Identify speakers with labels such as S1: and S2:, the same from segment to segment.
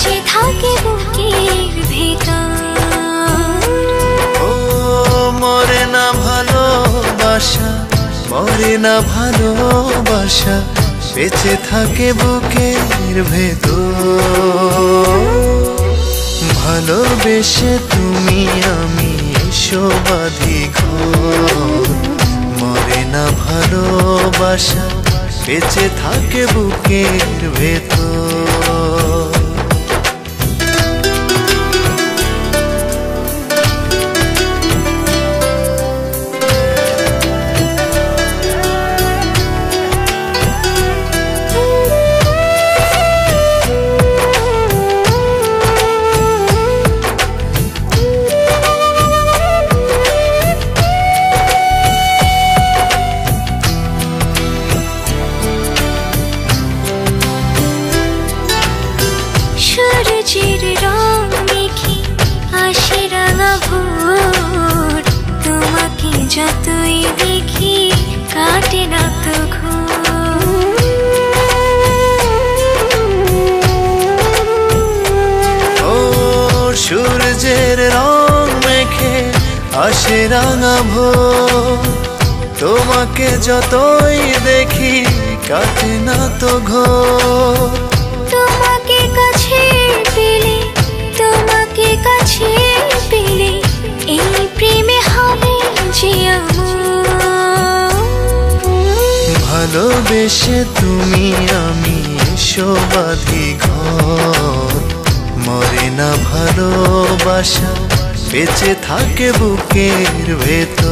S1: বেঁচে থাকে বুকের ভেতর।
S2: ও মরে না ভালোবাসা, মরে না ভালোবাসা, বেঁচে থাকে বুকের ভেতর। ভালোবেসে তুমি আমি এসো বাঁধি ঘর, মরে না ভালোবাসা, বেঁচে থাকে বুকের ভেতর।
S1: সূর্যের রং মেখে আসে রাঙা ভোর, তোমাকে যতই দেখি কাটে না তো ঘুম।
S2: ও সূর্যের রং মেখে আসে রাঙা ভোর, তোমাকে যতই দেখি কাটে না তো ঘোর।
S1: তোমাকে কাছে পেলে, তোমাকে কাছে পেলে, এই প্রেমে হবে যে আমার।
S2: ভালোবেসে তুমি আমি এসো বাঁধি ঘর, মরে না ভালোবাসা, বেঁচে থাকে বুকের ভেতর।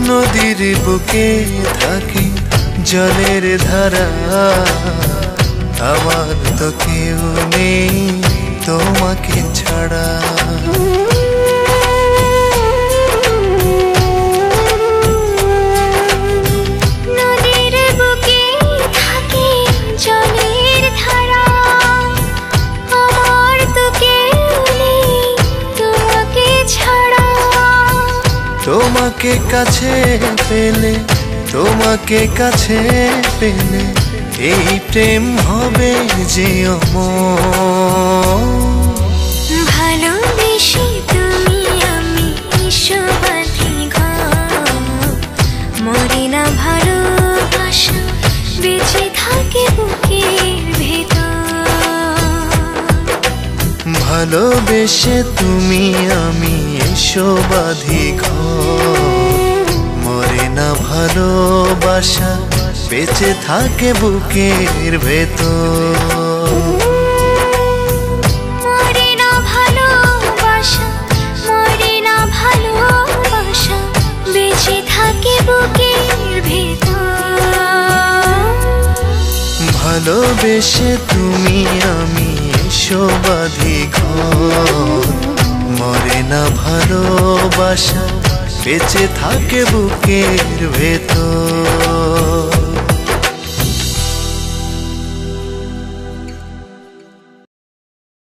S2: নদীর বুকে থাকে জলের ধারা, আমার তো কেউ নেই তোমাকে ছাড়া।
S1: নদীর বুকে থাকে জলের ধারা, আমার তো কেউ নেই তোমাকে ছাড়া।
S2: তোমাকে কাছে পেলে, তোমাকে কাছে পেলে, এই প্রেম হবে যে অমর।
S1: ভালোবেসে তুমি আমি এসো বাঁধি ঘর, মরে না ভালোবাসা, বেঁচে থাকে বুকের ভেতর।
S2: ভালোবেসে তুমি আমি এসো বাঁধি ঘর, মরে না ভালোবাসা, বেঁচে থাকে বুকের ভেতর।
S1: মরে না ভালোবাসা, মরে না ভালোবাসা, বেঁচে থাকে বুকের ভেতর।
S2: ভালোবেসে তুমি আমি এসো বাঁধি ঘর, মরে না ভালোবাসা, বেঁচে থাকে বুকের ভেতর।